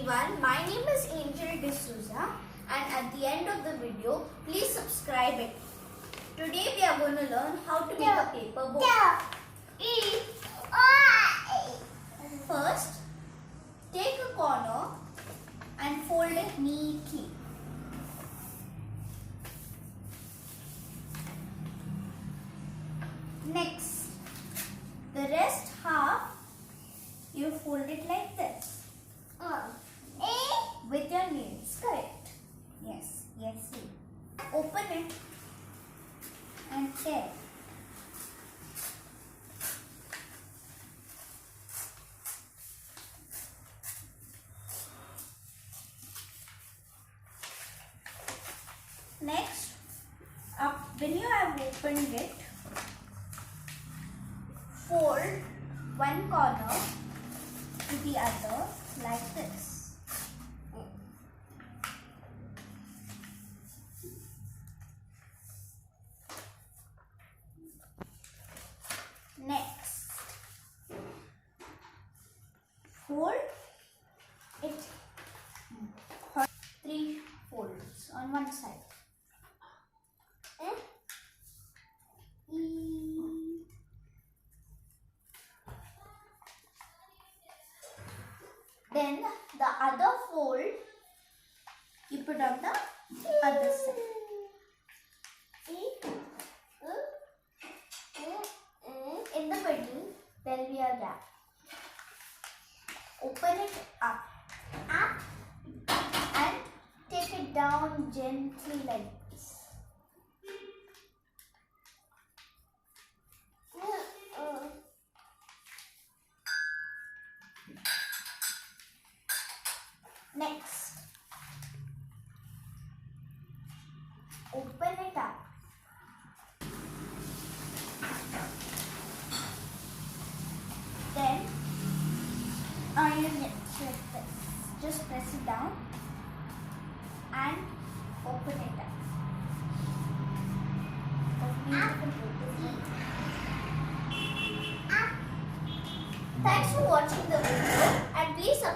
everyone, my name is Angel D'Souza and at the end of the video, please subscribe it. Today we are going to learn how to make a paper boat. First, take a corner and fold it neatly. Next, the rest half, you fold it like this. With your nails, correct? Yes, see. Open it and tear. Next, when you have opened it, fold one corner to the other like this. Next, fold it 3 folds on one side. Then the other fold you put on the other side. In the middle there will be a gap. Open it up and take it down gently like this. Next, open it up. Then iron it like this. Just press it down and open it up. Thanks for watching the video and please subscribe.